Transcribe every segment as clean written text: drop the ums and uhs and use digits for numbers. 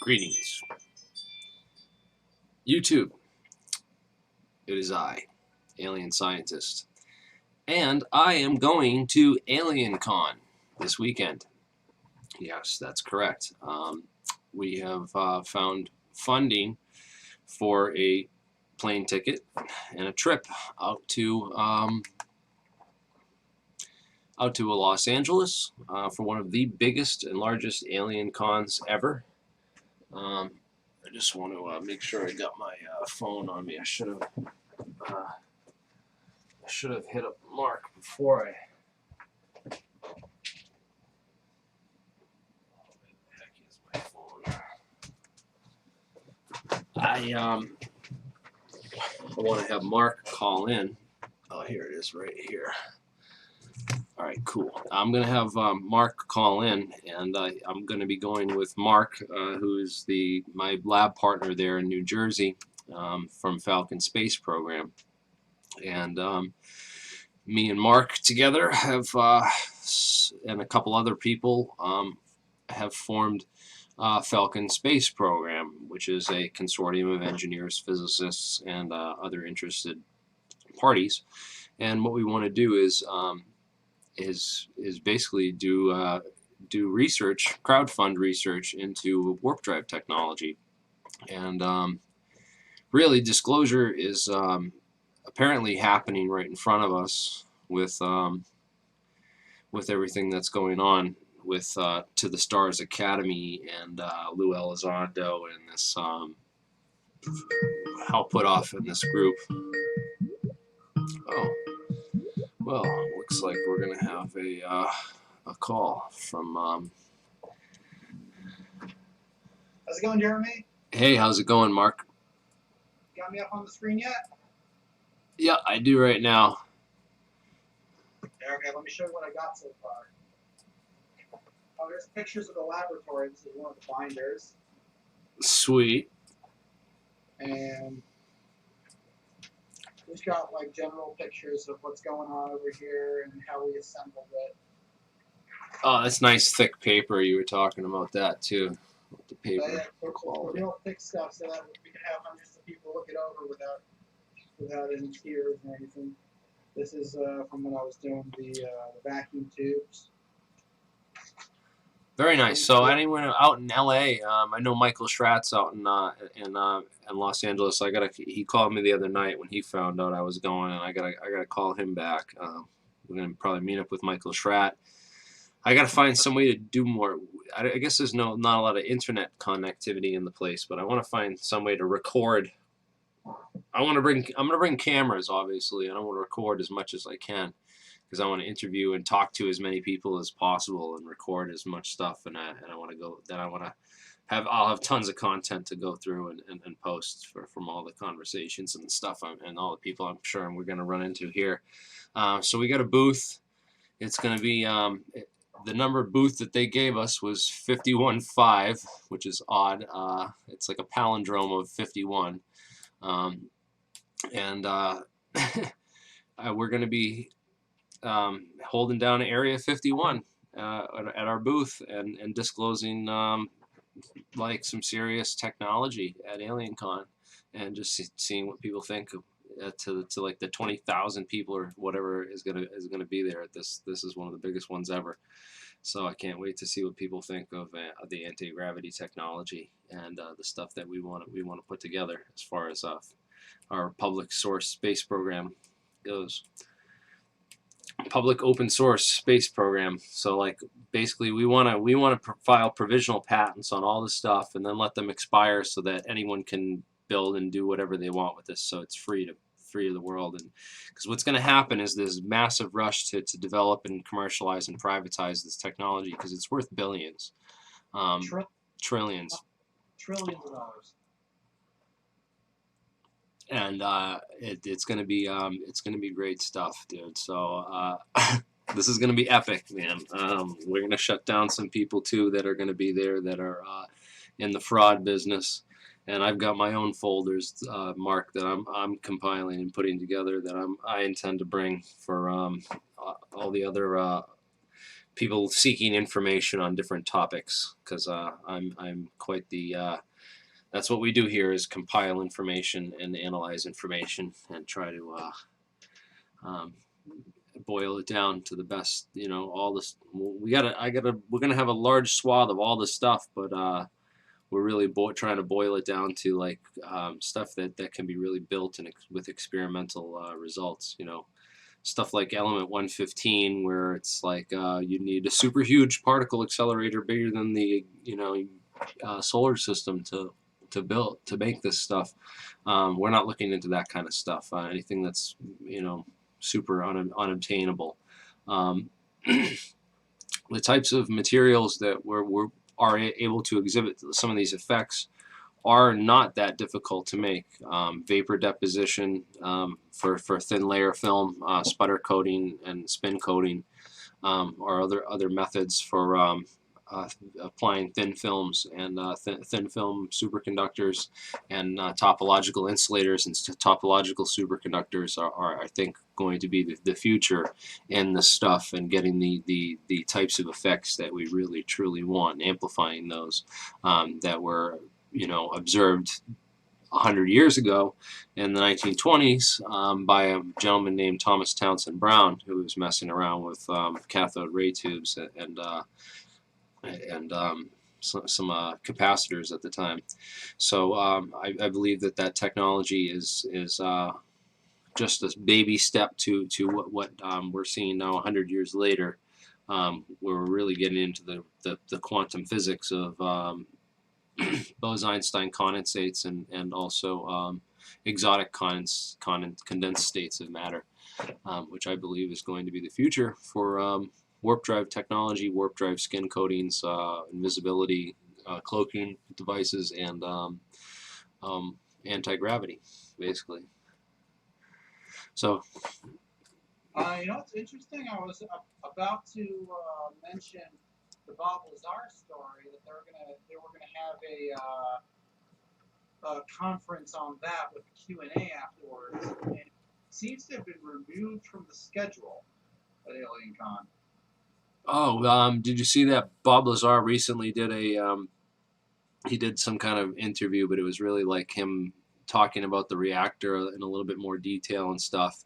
Greetings, YouTube. It is I, AlienScientist, and I am going to AlienCon this weekend. Yes, that's correct. We have found funding for a plane ticket and a trip out to Los Angeles for one of the biggest and largest alien cons ever. I just want to make sure I got my phone on me. I should have hit up Mark before I. Where the heck is my phone? I want to have Mark call in. Oh, here it is, right here. All right, cool. I'm going to have Mark call in, and I'm going to be going with Mark, who is my lab partner there in New Jersey from Falcon Space Program. And me and Mark together have, and a couple other people, have formed Falcon Space Program, which is a consortium of engineers, physicists, and other interested parties. And what we want to do is basically do research, crowdfund research into warp drive technology, and really disclosure is apparently happening right in front of us with everything that's going on with To the Stars Academy and Lou Elizondo and this I'll put off in this group. Oh. Well, looks like we're going to have a call from... How's it going, Jeremy? Hey, how's it going, Mark? Got me up on the screen yet? Yeah, I do right now. Okay, let me show you what I got so far. Oh, there's pictures of the laboratory. This is one of the binders. Sweet. And we've got like general pictures of what's going on over here and how we assembled it. Oh, that's nice thick paper. You were talking about that too. The paper. The real thick stuff, so that we can have hundreds of people look it over without any tears or anything. This is from when I was doing the vacuum tubes. Very nice. So anyone out in LA, I know Michael Schratz out in Los Angeles. He called me the other night when he found out I was going, and I gotta call him back. We're gonna probably meet up with Michael Schratz. I gotta find some way to do more. I guess there's not a lot of internet connectivity in the place, but I want to find some way to record. I'm gonna bring cameras, obviously, and I want to record as much as I can, because I want to interview and talk to as many people as possible and record as much stuff, and I want to go. Then I'll have tons of content to go through and post from all the conversations and stuff and all the people I'm sure we're going to run into here. So we got a booth. It's going to be the number booth that they gave us was 51.5, which is odd. It's like a palindrome of 51, and we're going to be holding down Area 51 at our booth and disclosing like some serious technology at AlienCon, and just seeing what people think to like the 20,000 people or whatever is gonna be there at this. This is one of the biggest ones ever. So I can't wait to see what people think of the anti-gravity technology and the stuff that we want to put together as far as our public source space program goes. Public open source space program. So like basically we want to file provisional patents on all this stuff and then let them expire so that anyone can build and do whatever they want with this, so it's free to the world. And because what's going to happen is this massive rush to develop and commercialize and privatize this technology, because it's worth billions, trillions of dollars. And it's gonna be great stuff, dude. So this is gonna be epic, man. We're gonna shut down some people too that are gonna be there that are in the fraud business, and I've got my own folders, Mark, that I'm compiling and putting together that I intend to bring for all the other people seeking information on different topics, because I'm quite the that's what we do here, is compile information and analyze information and try to um, boil it down to the best. All this we're gonna have a large swath of all this stuff, but we're really trying to boil it down to like stuff that can be really built and with experimental results. Stuff like element 115, where it's like you need a super huge particle accelerator bigger than the solar system to make this stuff. We're not looking into that kind of stuff. Anything that's super unobtainable. Um, the types of materials that are able to exhibit some of these effects are not that difficult to make. Vapor deposition for thin layer film, sputter coating and spin coating, or other methods for applying thin films and thin film superconductors, and topological insulators and topological superconductors are I think going to be the future in this stuff, and getting the types of effects that we really truly want, amplifying those that were observed 100 years ago in the 1920s by a gentleman named Thomas Townsend Brown, who was messing around with cathode ray tubes and some capacitors at the time. So I believe that technology is just a baby step to what we're seeing now 100 years later, where we're really getting into the quantum physics of Bose-Einstein condensates and also exotic condensed states of matter, which I believe is going to be the future for warp drive technology, warp drive skin coatings, invisibility, cloaking devices, and anti-gravity, basically. So, it's interesting. I was about to mention the Bob Lazar story, that they were gonna have a conference on that with a Q&A afterwards, and it seems to have been removed from the schedule at AlienCon. Oh, did you see that Bob Lazar recently did he did some kind of interview, but it was really like him talking about the reactor in a little bit more detail and stuff.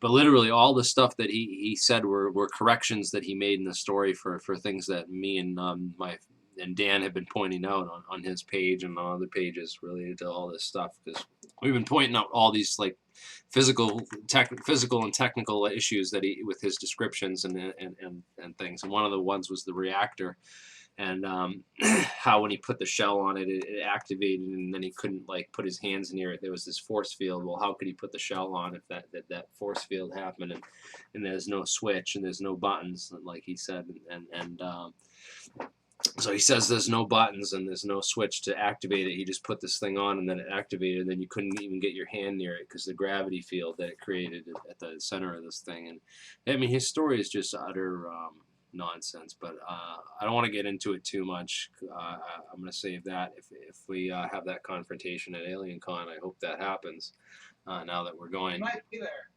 But literally all the stuff that he said were corrections that he made in the story for things that me and Dan have been pointing out on his page and on other pages related to all this stuff, because we've been pointing out all these like physical and technical issues that he with his descriptions and things. And one of the ones was the reactor, and how when he put the shell on it, it activated, and then he couldn't like put his hands near it. There was this force field. Well, how could he put the shell on if that force field happened, and there's no switch and there's no buttons, like he said, and so he says there's no buttons and there's no switch to activate it. He just put this thing on and then it activated, and then you couldn't even get your hand near it because the gravity field that it created at the center of this thing. And I mean, his story is just utter nonsense, but I don't want to get into it too much. I'm going to save that if we have that confrontation at AlienCon. I hope that happens now that we're going. You might be there.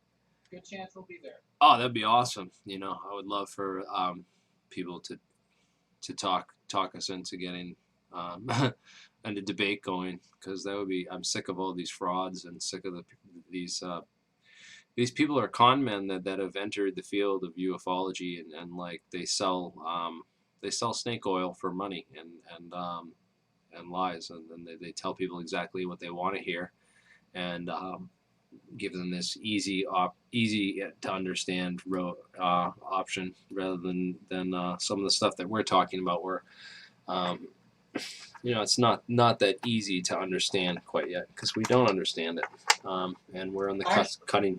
Good chance we'll be there. Oh, that'd be awesome. I would love for people to talk us into getting a debate going, because that would be. I'm sick of all these frauds and sick of these people are con men that have entered the field of ufology and like they sell snake oil for money and lies, and then they tell people exactly what they want to hear, and give them this easy to understand option, rather than some of the stuff that we're talking about, where it's not that easy to understand quite yet, because we don't understand it, and we're on the cutting.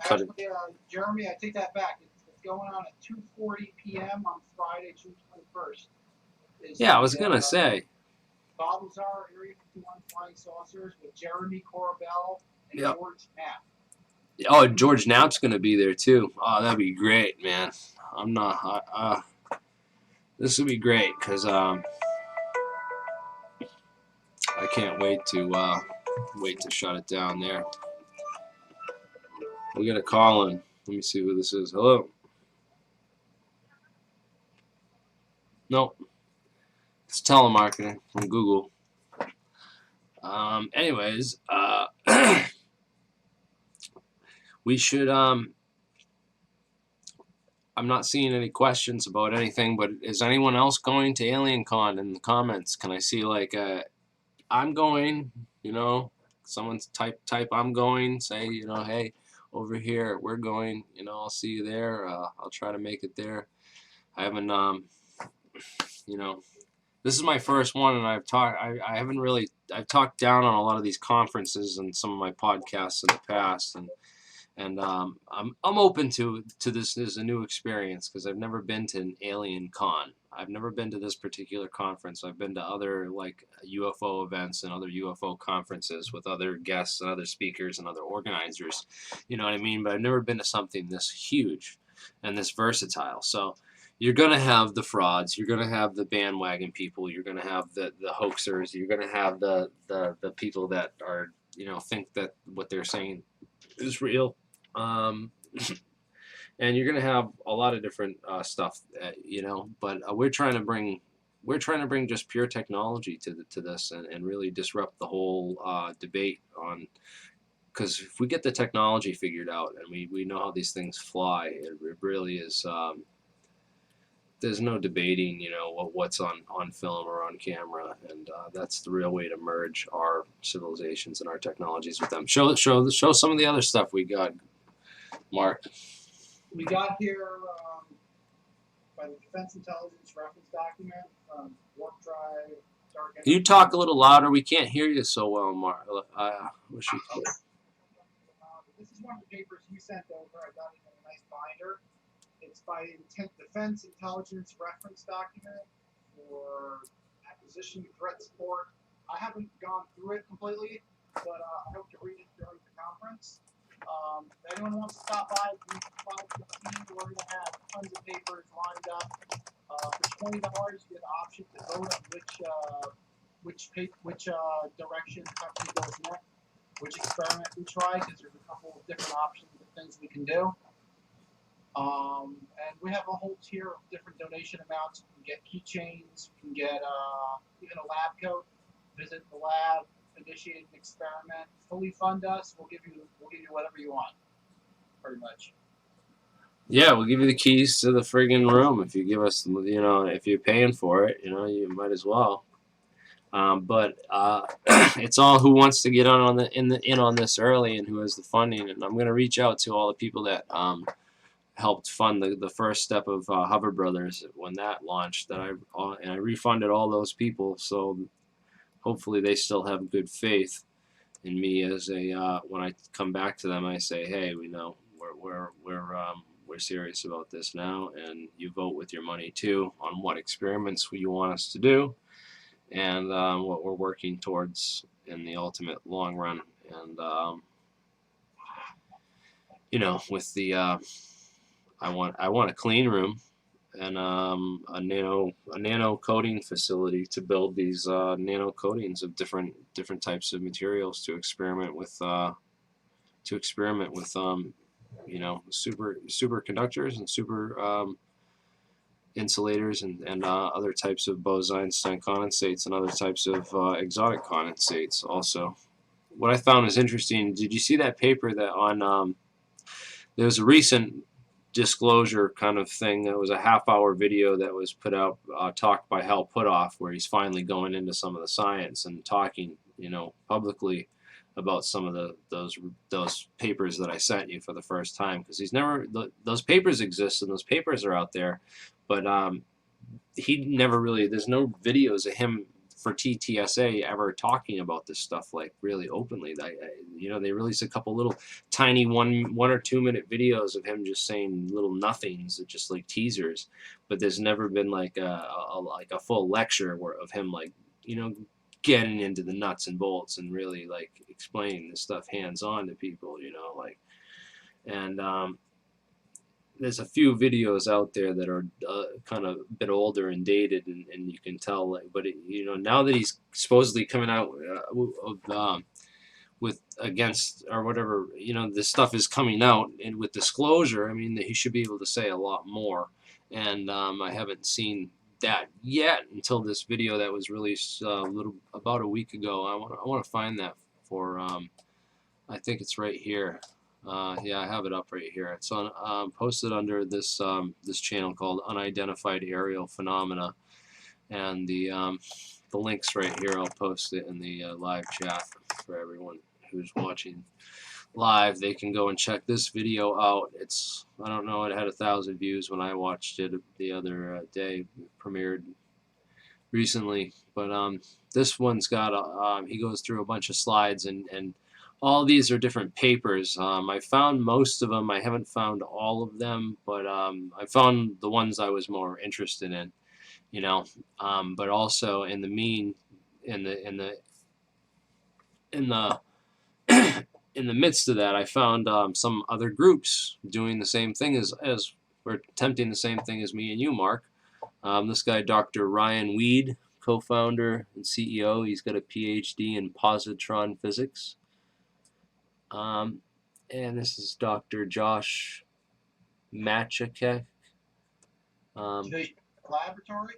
Jeremy, I take that back. It's going on at 2:40 p.m. on Friday, June 21st. Yeah, I was gonna say. Bob Lazar, Area 51 Flying Saucers, with Jeremy Corbell and Yep. George Knapp. Oh, George Knapp's gonna be there too. Oh, that'd be great, man. I'm not. This would be great, because I can't wait to shut it down there. We got a call in. Let me see who this is. Hello. Nope. It's telemarketing from Google. Anyways, we should. I'm not seeing any questions about anything, but is anyone else going to AlienCon in the comments? Can I see like I'm going? You know, someone's type I'm going. Say hey, over here we're going. I'll see you there. I'll try to make it there. I haven't this is my first one, and I haven't really. I've talked down on a lot of these conferences and some of my podcasts in the past, and I'm open to this as a new experience because I've never been to an alien con. I've never been to this particular conference. I've been to other like UFO events and other UFO conferences with other guests and other speakers and other organizers. You know what I mean? But I've never been to something this huge and this versatile. So you're gonna have the frauds. You're gonna have the bandwagon people. You're gonna have the hoaxers. You're gonna have the people that are think that what they're saying is real. Um, and you're gonna have a lot of different stuff, But we're trying to bring just pure technology to this and really disrupt the whole debate on. Because if we get the technology figured out and we know how these things fly, it really is. There's no debating, what's on film or on camera, and that's the real way to merge our civilizations and our technologies with them. Show some of the other stuff we got, Mark. We got here by the Defense Intelligence Reference Document from Warp Drive. Can you talk a little louder? We can't hear you so well, Mark. Wish you could. This is one of the papers you sent over. I got it in a nice binder. It's by Defense Intelligence Reference Document for acquisition threat support. I haven't gone through it completely, but I hope to read it during the conference. If anyone wants to stop by, 5:15, we're going to have tons of papers lined up. For $20, you get the option to vote on which direction the company goes next, which experiment we try, because there's a couple of different options of things we can do. And we have a whole tier of different donation amounts. You can get keychains, you can get even a lab coat. Visit the lab, initiate an experiment, fully fund us. We'll give you whatever you want, pretty much. Yeah, we'll give you the keys to the friggin' room if you give us, if you're paying for it, you might as well. But it's all who wants to get in on this early and who has the funding. And I'm going to reach out to all the people that helped fund the first step of Hover Brothers when that launched. And I refunded all those people, so hopefully they still have good faith in me as a when I come back to them, I say, hey, we know we're serious about this now, and you vote with your money too on what experiments you want us to do, and what we're working towards in the ultimate long run. And with the I want a clean room and a nano coating facility to build these nano coatings of different types of materials to experiment with superconductors and super insulators and other types of Bose-Einstein condensates and other types of exotic condensates also. What I found was interesting, did you see that paper that on there was a recent disclosure kind of thing. That was a half-hour video that was put out, talked by Hal Puthoff, where he's finally going into some of the science and talking, publicly about some of those papers that I sent you for the first time, because those papers exist and those papers are out there, but he never really. There's no videos of him for TTSA ever talking about this stuff like really openly. They released a couple little tiny 1 or 2 minute videos of him just saying little nothings, just like teasers, but there's never been like a full lecture of him getting into the nuts and bolts and really like explaining this stuff hands on to people, and there's a few videos out there that are kind of a bit older and dated, and you can tell. But now that he's supposedly coming out with against or whatever, this stuff is coming out and with disclosure. I mean, he should be able to say a lot more. And I haven't seen that yet until this video that was released about a week ago. I want to find that for I think it's right here. Yeah, I have it up right here. It's on posted under this this channel called Unidentified Aerial Phenomena, and the link's right here. I'll post it in the live chat for everyone who's watching live. They can go and check this video out. It's, I don't know, it had 1,000 views when I watched it the other day. It premiered recently, but this one's got he goes through a bunch of slides, and all these are different papers. I found most of them. I haven't found all of them, but I found the ones I was more interested in, you know. But also in the in the in the midst of that, I found some other groups doing the same thing as or attempting the same thing as me and you, Mark. This guy, Dr. Ryan Weed, co-founder and CEO, he's got a PhD in positron physics. And this is Dr. Josh Machakek. Laboratory?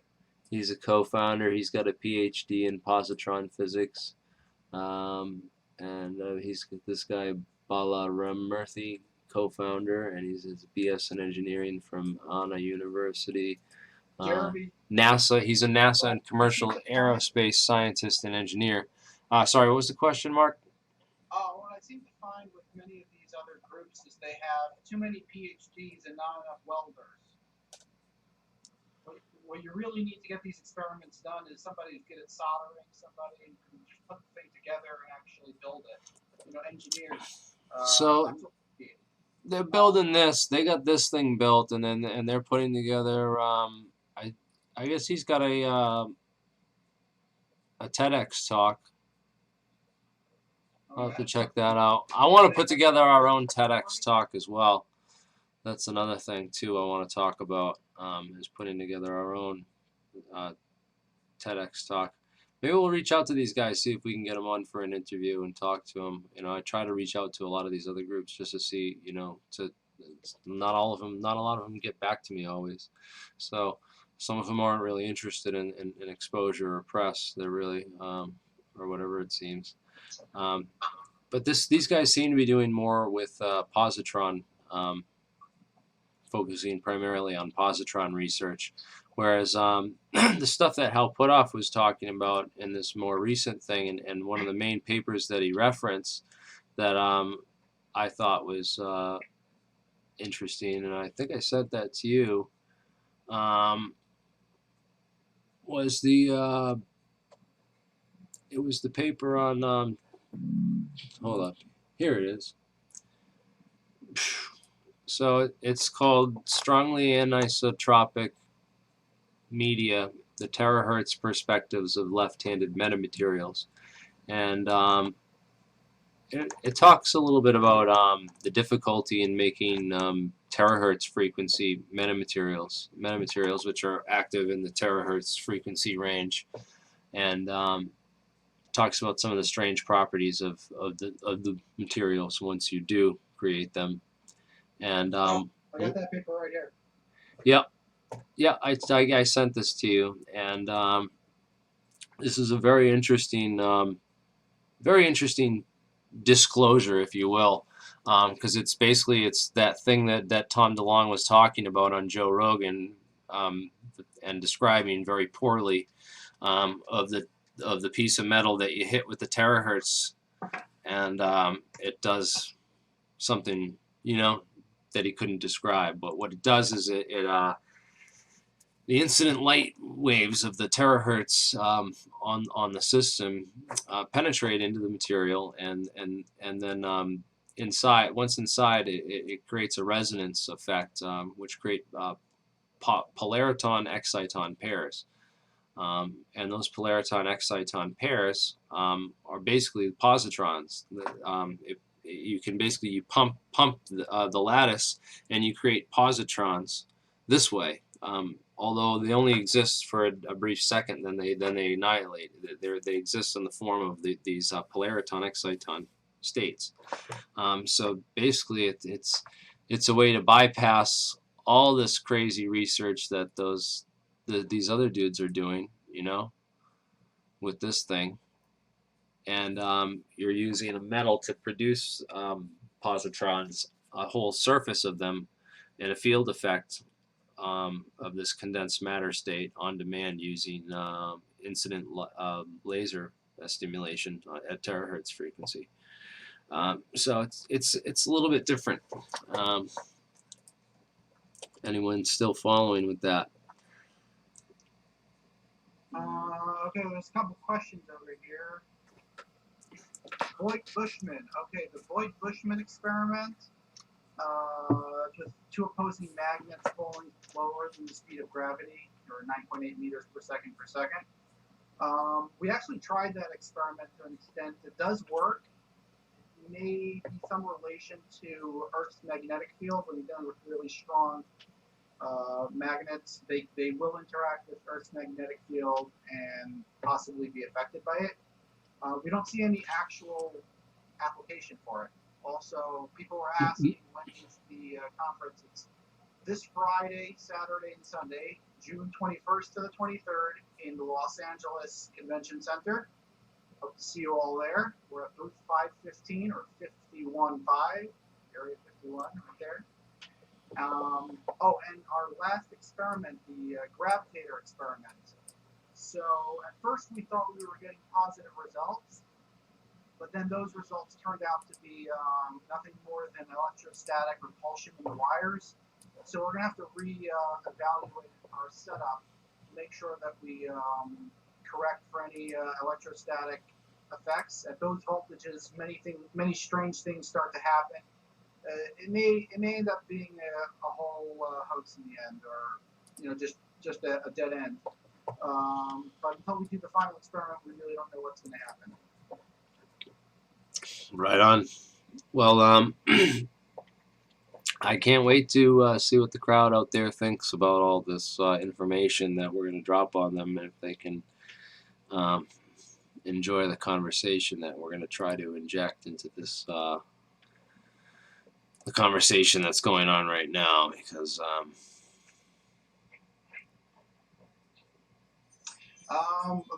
He's a co-founder. He's got a PhD in positron physics. He's this guy, Balaramurthy, co-founder, and he's his BS in engineering from Anna University. NASA. He's a NASA and commercial aerospace scientist and engineer. Sorry, what was the question, Mark? What I seem to find with many of these other groups is they have too many PhDs and not enough welders. What you really need to get these experiments done is somebody who's good at soldering, somebody who can just put the thing together and actually build it. You know, engineers. So they're building this. They got this thing built, and they're putting together. I guess he's got a TEDx talk. I'll have to check that out. I want to put together our own TEDx talk as well. That's another thing too I want to talk about, is putting together our own TEDx talk. Maybe we'll reach out to these guys, see if we can get them on for an interview and talk to them. You know, I try to reach out to a lot of these other groups just to see, you know, not a lot of them get back to me always. So some of them aren't really interested in exposure or press. They're really, or whatever it seems. But these guys seem to be doing more with positron, focusing primarily on positron research, whereas the stuff that Hal Puthoff was talking about in this more recent thing, and one of the main papers that he referenced that I thought was interesting, and I think I said that to you, was it was the paper on hold up, here it is. So it's called Strongly Anisotropic Media, the Terahertz Perspectives of Left-Handed Metamaterials. And it talks a little bit about the difficulty in making terahertz frequency metamaterials which are active in the terahertz frequency range, and talks about some of the strange properties of the materials once you do create them. And I got that paper right here. Yeah, I sent this to you, and this is a very interesting disclosure, if you will, because it's basically that thing that Tom DeLonge was talking about on Joe Rogan, and describing very poorly, of the piece of metal that you hit with the terahertz, and it does something, you know, that he couldn't describe. But what it does is the incident light waves of the terahertz on the system penetrate into the material, and then inside, once inside, it creates a resonance effect, which create polariton exciton pairs. And those polariton exciton pairs are basically positrons. You pump the lattice, and you create positrons this way. Although they only exist for a brief second, then they annihilate. They exist in the form of these polariton exciton states. So basically, it's a way to bypass all this crazy research that those these other dudes are doing, you know, with this thing. And you're using a metal to produce positrons, a whole surface of them, and a field effect of this condensed matter state on demand using incident laser stimulation at terahertz frequency. So it's a little bit different. Um, Anyone still following with that? Okay, there's a couple questions over here. Boyd-Bushman. Okay, the Boyd-Bushman experiment. Just two opposing magnets falling slower than the speed of gravity, or 9.8 meters per second per second. We actually tried that experiment to an extent. It does work. It may be some relation to Earth's magnetic field when you're dealing with really strong magnets. They will interact with Earth's magnetic field and possibly be affected by it. We don't see any actual application for it. Also, people were asking when is the conference. It's this Friday, Saturday, and Sunday, June 21st to the 23rd in the Los Angeles Convention Center. Hope to see you all there. We're at booth 515 or 515, area 51 right there. Oh, and our last experiment, the gravitator experiment. So at first we thought we were getting positive results, but then those results turned out to be nothing more than electrostatic repulsion in the wires. So we're going to have to re-evaluate our setup to make sure that we correct for any electrostatic effects. At those voltages, many strange things start to happen. It may end up being a whole hoax in the end, or just a dead end. But until we do the final experiment, we really don't know what's going to happen. Right on. Well, I can't wait to see what the crowd out there thinks about all this information that we're going to drop on them, and if they can enjoy the conversation that we're going to try to inject into this the conversation that's going on right now, because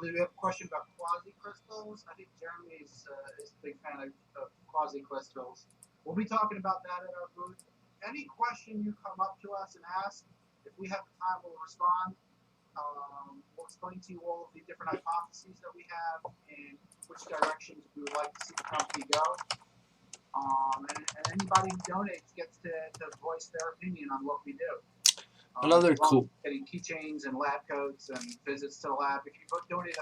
we have a question about quasi-crystals. I think Jeremy is a big fan of quasi-crystals. We'll be talking about that at our booth. Any question you come up to us and ask, if we have the time, we'll respond. We'll explain to you all of the different hypotheses that we have and which directions we would like to see the company go. And anybody who donates gets to voice their opinion on what we do. another cool. Getting keychains and lab coats and visits to the lab. If you donate $1,000,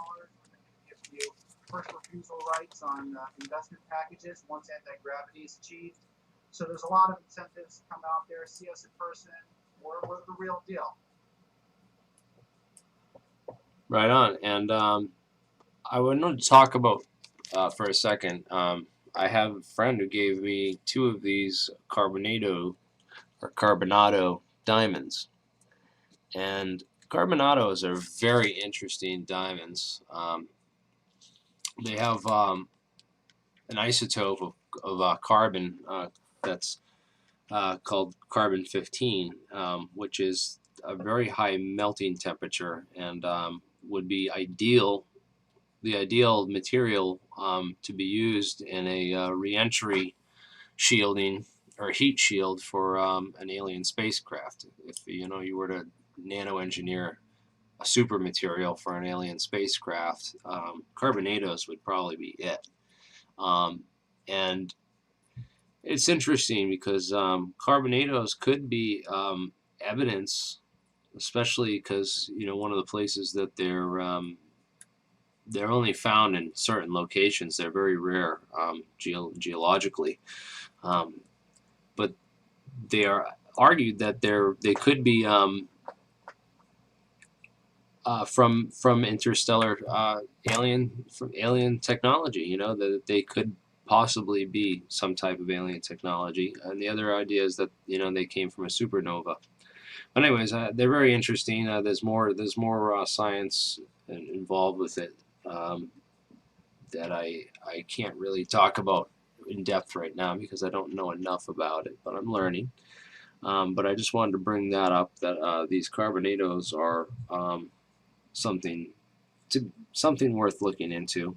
we're going to give you first refusal rights on investment packages once anti-gravity is achieved. So there's a lot of incentives to come out there, see us in person. We're the real deal. Right on. And I wanted to talk about for a second. I have a friend who gave me 2 of these Carbonado Diamonds. And Carbonados are very interesting diamonds. They have an isotope of carbon that's called carbon-15, which is a very high melting temperature and would be the ideal material to be used in a reentry shielding or heat shield for an alien spacecraft. If you were to nano-engineer a super material for an alien spacecraft, carbonados would probably be it. And it's interesting because carbonados could be evidence, especially because one of the places that they're only found in certain locations. They're very rare geologically, but they are argued that they could be from interstellar alien technology. That they could possibly be some type of alien technology. And the other idea is that they came from a supernova. But anyways, they're very interesting. There's more science involved with it that I can't really talk about in depth right now because I don't know enough about it, but I'm learning. But I just wanted to bring that up, that these carbonados are something something worth looking into,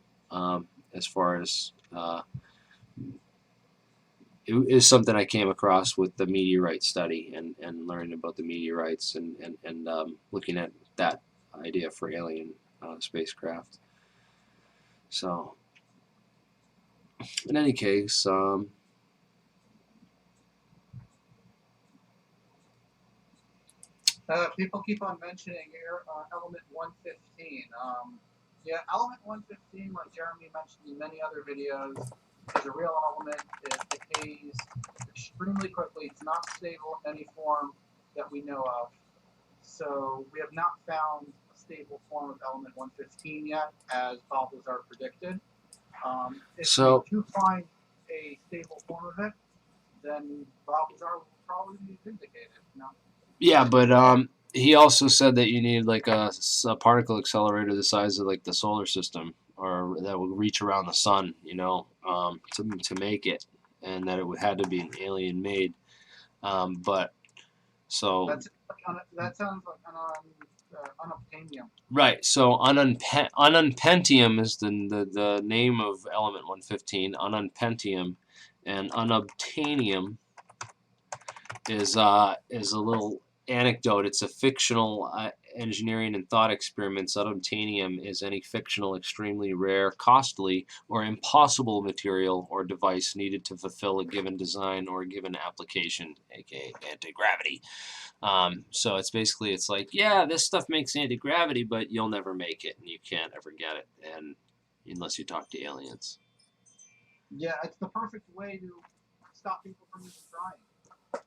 as far as it is something I came across with the meteorite study and learning about the meteorites and looking at that idea for alien spacecraft. So, in any case, People keep on mentioning element 115. Yeah, element 115, like Jeremy mentioned in many other videos, is a real element. It decays extremely quickly. It's not stable in any form that we know of. So we have not found a stable form of element 115 yet, as Bob Lazar predicted. If we do find a stable form of it, then Bob Lazar will probably be vindicated. yeah, but he also said that you need like a particle accelerator the size of like the solar system, or that would reach around the sun, to make it, and that it would had to be an alien made. But so that sounds like Unobtainium. right. So Ununpentium is the name of element 115. Ununpentium, and Unobtainium is a little anecdote. It's a fictional engineering and thought experiments. Unobtainium is any fictional, extremely rare, costly, or impossible material or device needed to fulfill a given design or a given application, aka anti-gravity. So it's basically, it's like, yeah, this stuff makes anti-gravity, but you'll never make it, and you can't ever get it, and unless you talk to aliens. Yeah, it's the perfect way to stop people from even trying.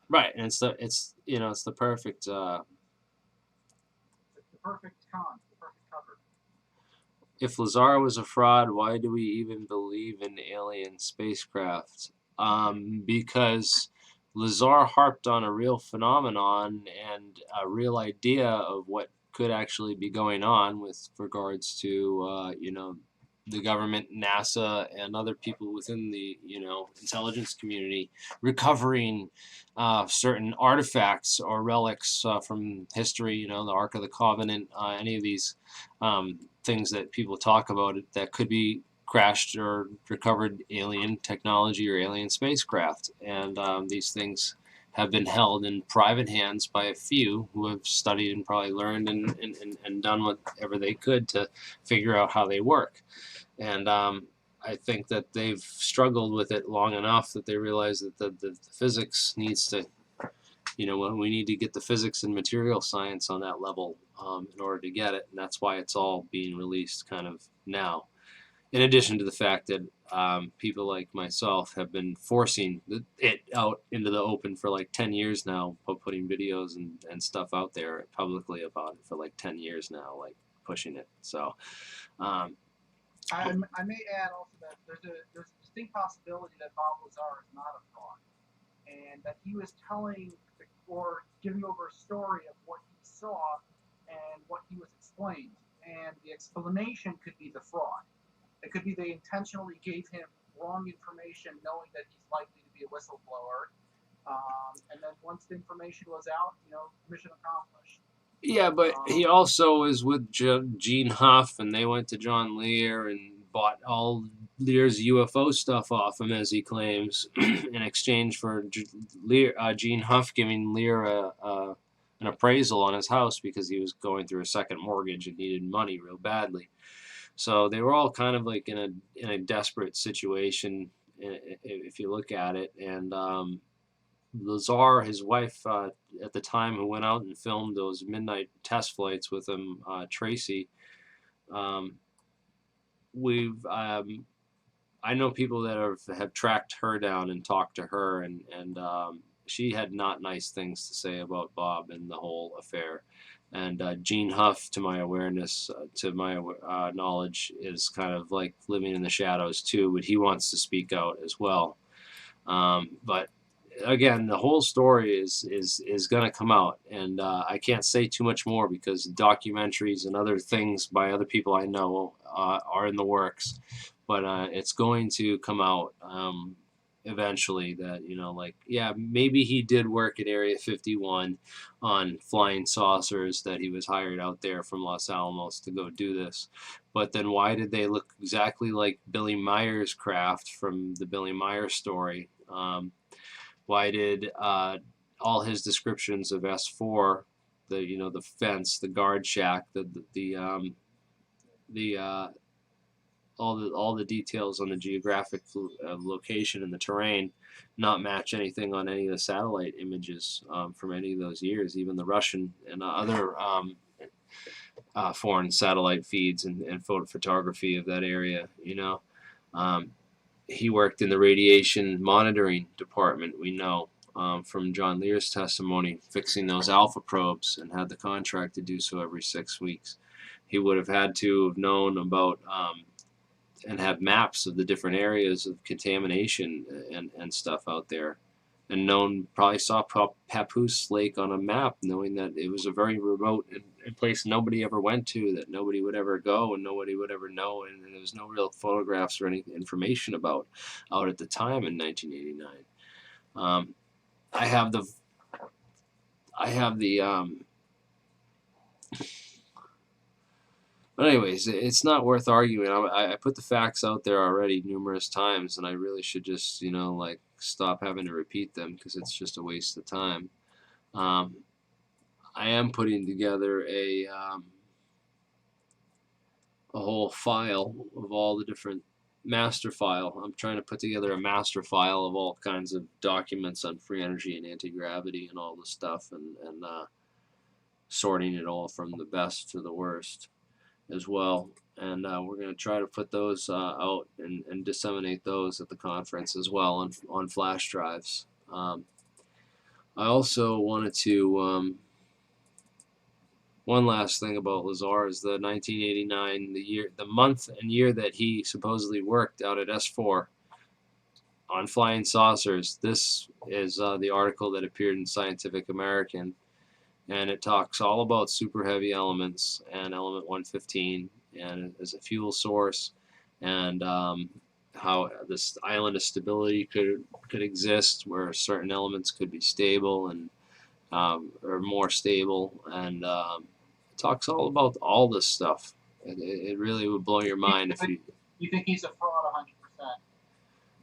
Right, and it's the perfect. It's the perfect con, the perfect cover. If Lazar was a fraud, why do we even believe in alien spacecraft? Because Lazar harped on a real phenomenon and a real idea of what could actually be going on with regards to, the government, NASA, and other people within the, intelligence community recovering certain artifacts or relics from history, the Ark of the Covenant, any of these things that people talk about that could be crashed or recovered alien technology or alien spacecraft. And these things have been held in private hands by a few who have studied and probably learned and done whatever they could to figure out how they work. And I think that they've struggled with it long enough that they realize that the physics needs to, we need to get the physics and material science on that level in order to get it. And that's why it's all being released kind of now. In addition to the fact that people like myself have been forcing it out into the open for like 10 years now, putting videos and stuff out there publicly about it for like 10 years now, like pushing it. So I may add also that there's a distinct possibility that Bob Lazar is not a fraud, and that he was telling or giving over a story of what he saw and what he was explained, and the explanation could be the fraud. It could be they intentionally gave him wrong information, knowing that he's likely to be a whistleblower, and then once the information was out, mission accomplished. yeah, but he also is with Gene Huff, and they went to John Lear and bought all Lear's UFO stuff off him, as he claims, in exchange for Gene Huff giving Lear an appraisal on his house because he was going through a second mortgage and needed money real badly. So they were all kind of like in a desperate situation, if you look at it. And Lazar, his wife at the time, who went out and filmed those midnight test flights with him, Tracy. We've I know people that have tracked her down and talked to her, and she had not nice things to say about Bob and the whole affair. And Gene Huff, to my awareness, to my knowledge, is kind of like living in the shadows too, but he wants to speak out as well. But again, the whole story is going to come out, and I can't say too much more because documentaries and other things by other people I know are in the works. But it's going to come out. eventually that, you know, like, yeah, maybe he did work at Area 51 on flying saucers, that he was hired out there from Los Alamos to go do this. But then why did they look exactly like Billy Meyer's craft from the Billy Meyer story? Why did all his descriptions of S4, the, you know, the fence, the guard shack, the all the details on the geographic location and the terrain not match anything on any of the satellite images from any of those years, even the Russian and other foreign satellite feeds and photo photography of that area, you know. Um, he worked in the radiation monitoring department, we know, from John Lear's testimony, fixing those alpha probes, and had the contract to do so every 6 weeks. He would have had to have known about and have maps of the different areas of contamination and stuff out there, and known, probably saw Papoose Lake on a map, knowing that it was a very remote place nobody ever went to, that nobody would ever go and nobody would ever know, and there was no real photographs or any information about out at the time in 1989. I have the but anyways, it's not worth arguing. I put the facts out there already numerous times, and I really should just, you know, like, stop having to repeat them, because it's just a waste of time. I am putting together a whole file of all the different master file. I'm trying to put together a master file of all kinds of documents on free energy and anti-gravity and all this stuff, and sorting it all from the best to the worst as well. And we're going to try to put those out and disseminate those at the conference as well on flash drives. I also wanted to, one last thing about Lazar is the 1989, the month and year that he supposedly worked out at S4 on flying saucers. This is the article that appeared in Scientific American, and it talks all about super heavy elements and element 115 and as a fuel source, and how this island of stability could exist, where certain elements could be stable and or more stable, and it talks all about all this stuff. It really would blow your mind if you. You think he's a fraud 100%?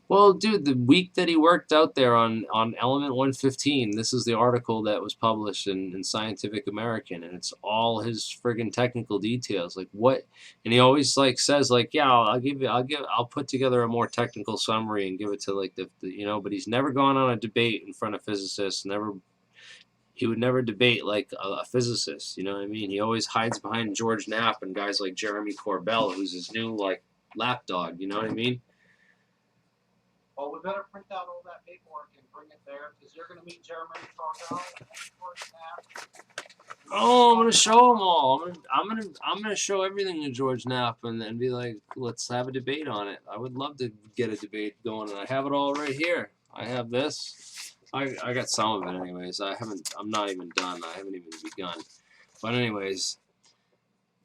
Well, dude, the week that he worked out there on element 115, this is the article that was published in Scientific American, and it's all his friggin' technical details, like what, and he always like says like, yeah, I'll put together a more technical summary and give it to like the you know, but he's never gone on a debate in front of physicists, he would never debate like a physicist, you know what I mean? He always hides behind George Knapp and guys like Jeremy Corbell, who's his new like lapdog, you know what I mean? Well, we better print out all that paperwork and bring it there, because you're going to meet Jeremy Corbell and George Knapp. Oh, I'm gonna show them all. I'm gonna show everything to George Knapp and be like, let's have a debate on it. I would love to get a debate going, and I have it all right here. I have this. I got some of it anyways. I'm not even done. I haven't even begun. But anyways,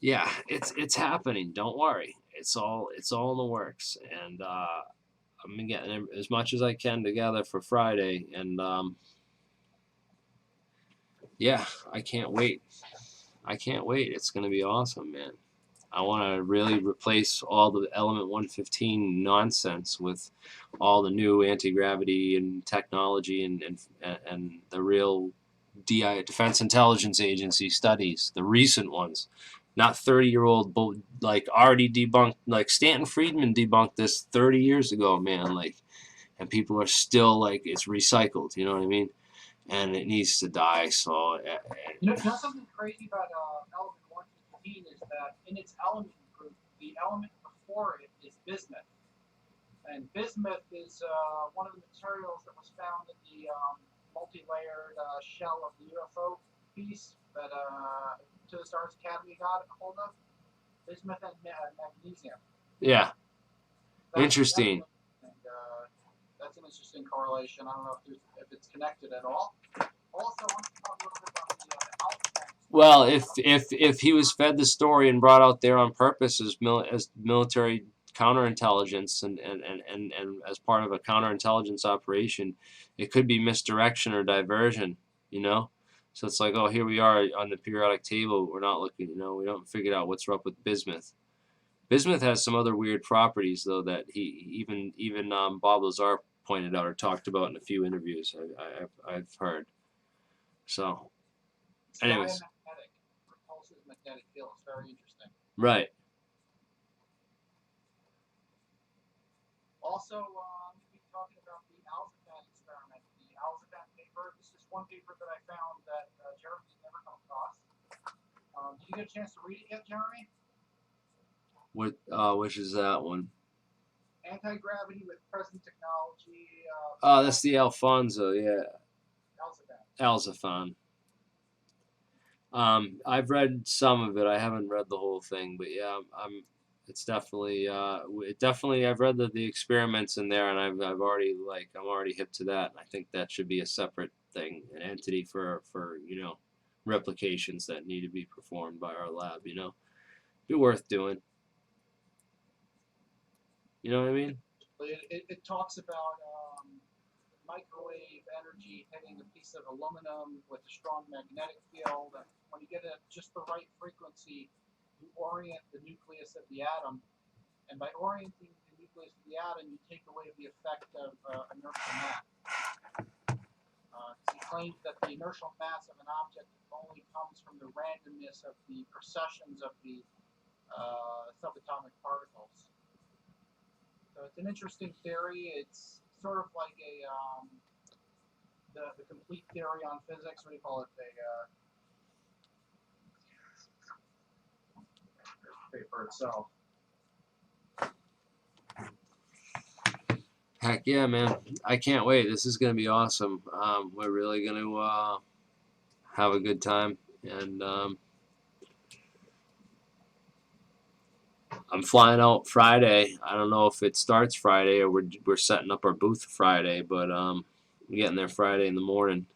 yeah, it's happening. Don't worry. It's all in the works, and I'm getting as much as I can together for Friday, and yeah, I can't wait. It's going to be awesome, man. I want to really replace all the element 115 nonsense with all the new anti-gravity and technology and the real Defense Intelligence Agency studies, the recent ones, not 30-year-old like already debunked. Like Stanton Friedman debunked this 30 years ago, man. Like, and people are still like, it's recycled. You know what I mean? And it needs to die. So, you know something crazy about element 115 is that in its element group, the element before it is bismuth, and bismuth is one of the materials that was found in the multi-layered shell of the UFO piece that To the Stars Academy got a hold of. Bismuth and magnesium. Yeah. Interesting. That's an interesting correlation. I don't know if it's connected at all. Also, I want to talk a little bit about the alpha. Well, if he was fed the story and brought out there on purpose as military counterintelligence, and as part of a counterintelligence operation, it could be misdirection or diversion, you know. So it's like, oh, here we are on the periodic table. We're not looking, you know, we don't figure out what's up with bismuth. Bismuth has some other weird properties though that even Bob Lazar pointed out or talked about in a few interviews I've heard. So, It's anyways, diamagnetic, repulsive magnetic field. It's very interesting. right. Also, we'll be talking about the Alzheimer experiment, the Alzheimer paper. This is one paper that I found that Jeremy's never come across. Did you get a chance to read it yet, Jeremy? What? Which is that one? Anti-gravity with present technology. Oh, that's the Alfonso, yeah, Alzheimer. Alzathon. I've read some of it. I haven't read the whole thing, but yeah, it's definitely, I've read the experiments in there, and I'm already hip to that. I think that should be a separate thing, an entity for you know, replications that need to be performed by our lab. You know, be worth doing. You know what I mean? It talks about microwave energy hitting a piece of aluminum with a strong magnetic field, and when you get just the right frequency, you orient the nucleus of the atom, and by orienting the nucleus of the atom, you take away the effect of inertial mass. He claims that the inertial mass of an object only comes from the randomness of the precessions of the subatomic particles. So it's an interesting theory. It's sort of like the complete theory on physics. What do you call it? Here's the paper itself. Heck yeah, man! I can't wait. This is gonna be awesome. We're really gonna have a good time, and I'm flying out Friday. I don't know if it starts Friday or we're setting up our booth Friday, but we're getting there Friday in the morning,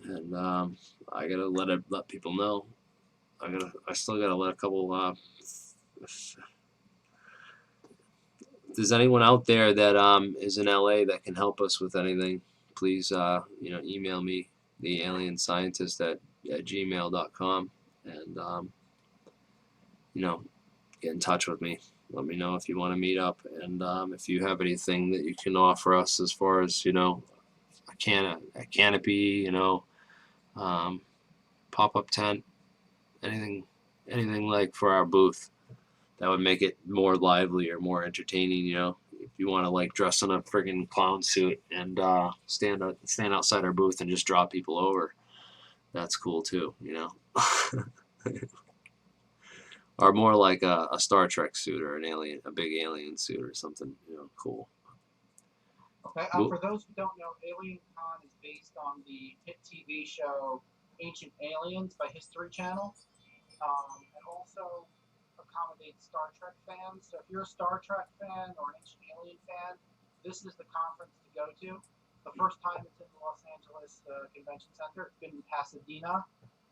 and I gotta let people know. I still gotta let a couple. If there's anyone out there that is in LA that can help us with anything, please email me, the AlienScientist at gmail.com, and get in touch with me. Let me know if you want to meet up, and if you have anything that you can offer us as far as a canopy, pop-up tent, anything like for our booth that would make it more lively or more entertaining. If you want to like dress in a friggin' clown suit and stand outside our booth and just draw people over, that's cool too. Or more like a Star Trek suit or a big alien suit or something, cool. Okay, for those who don't know, AlienCon is based on the hit TV show Ancient Aliens by History Channel, and also accommodates Star Trek fans. So if you're a Star Trek fan or an Ancient Alien fan, this is the conference to go to. The first time it's in the Los Angeles Convention Center. It's been in Pasadena,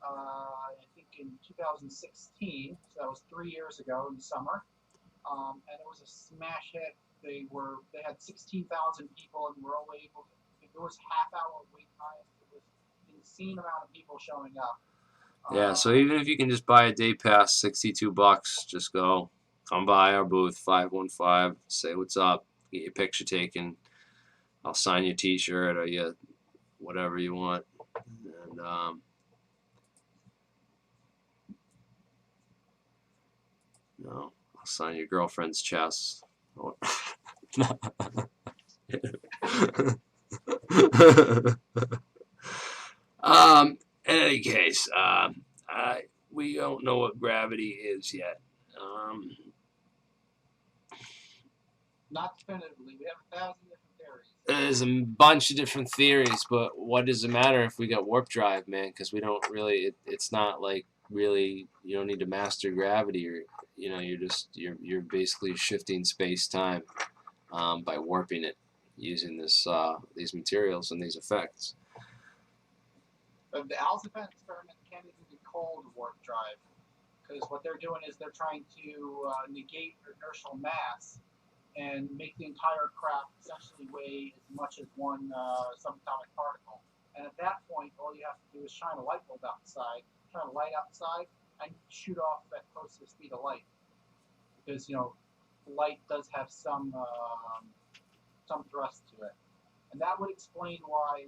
I think in 2016, so that was 3 years ago in the summer, and it was a smash hit. They had 16,000 people, and were only able to. There was half-hour wait times. It was an insane amount of people showing up. Yeah, so even if you can just buy a day pass, $62, just come by our booth, 515, say what's up, get your picture taken. I'll sign your T-shirt or your whatever you want, and I'll sign your girlfriend's chest. In any case, we don't know what gravity is yet. Not definitively. We have 1,000 different theories. There's a bunch of different theories, but what does it matter if we got warp drive, man? Because we don't really. It's not like really. You don't need to master gravity, or you're basically shifting space time by warping it using these materials and these effects. But the Alzheimer experiment can't even be called warp drive because what they're doing is they're trying to negate inertial mass and make the entire craft essentially weigh as much as one subatomic particle. And at that point, all you have to do is shine a light bulb outside, shine a light outside, and shoot off at close to the speed of light. Because light does have some thrust to it, and that would explain why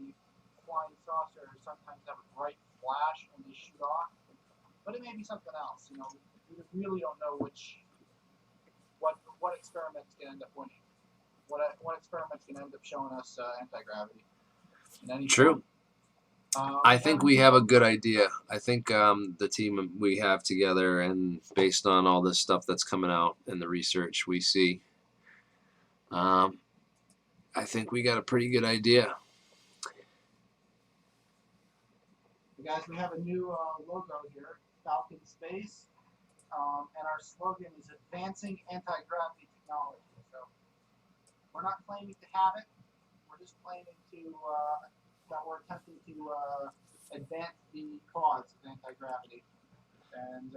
flying saucers sometimes have a bright flash when they shoot off. But it may be something else. We really don't know what experiment's gonna end up winning. What experiment's gonna end up showing us anti-gravity in any True. form. I think we have a good idea. I think the team we have together, and based on all this stuff that's coming out and the research we see, I think we got a pretty good idea. Guys, we have a new logo here, Falcon Space, and our slogan is Advancing Anti-Gravity Technology. So we're not claiming to have it. We're just claiming that we're attempting to advance the cause of anti-gravity. And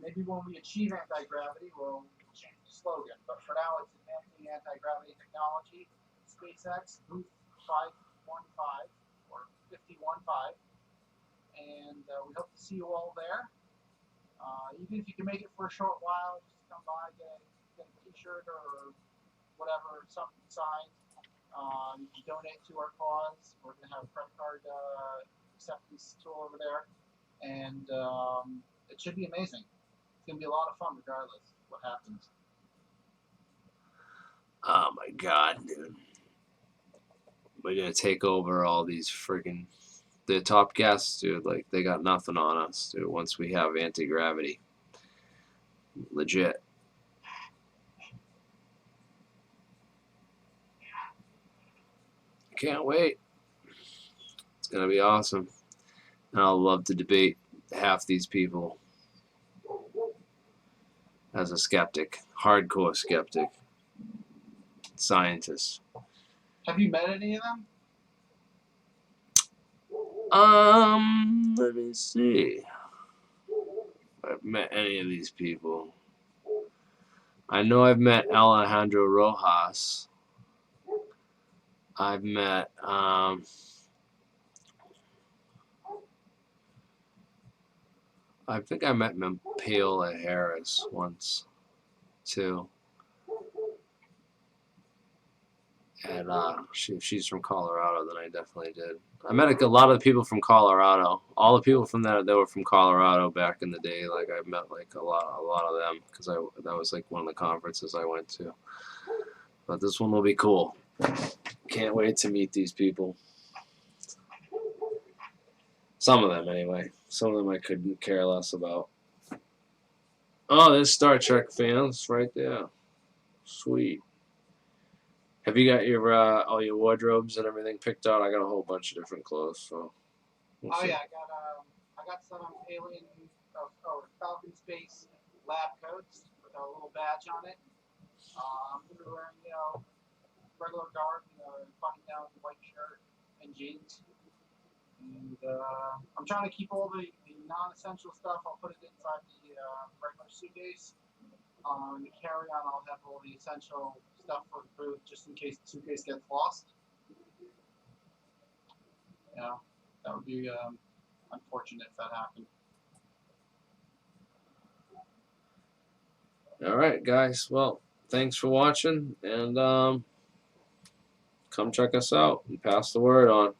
maybe when we achieve anti-gravity, we'll change the slogan. But for now, it's Advancing Anti-Gravity Technology, SpaceX, Booth 515, or 515. And we hope to see you all there. Even if you can make it for a short while, just come by, get a t-shirt or whatever, something signed. You can donate to our cause. We're going to have a credit card acceptance tool over there. And it should be amazing. It's going to be a lot of fun regardless of what happens. Oh my God, dude. We're going to take over all these friggin' the top guests, dude. Like, they got nothing on us, dude, once we have anti-gravity. Legit. Can't wait. It's going to be awesome. And I'll love to debate half these people as a skeptic, hardcore skeptic, scientist. Have you met any of them? Let me see. I've met any of these people. I know I've met Alejandro Rojas. I've met I think I met Paola Harris once too. And if she's from Colorado, then I definitely did. I met a lot of the people from Colorado. All the people from that were from Colorado back in the day. Like, I met like a lot of them because that was like one of the conferences I went to. But this one will be cool. Can't wait to meet these people. Some of them, anyway. Some of them I couldn't care less about. Oh, there's Star Trek fans right there. Sweet. Have you got your all your wardrobes and everything picked out? I got a whole bunch of different clothes. So. Yeah, I got some Alien or Falcon Space lab coats with a little badge on it. I'm gonna be wearing regular garb, button-down white shirt and jeans. And I'm trying to keep all the non-essential stuff. I'll put it inside the regular suitcase. In the carry-on, I'll have all the essential stuff for the booth, just in case the suitcase gets lost. That would be unfortunate if that happened. All right, guys. Well, thanks for watching, and come check us out and pass the word on.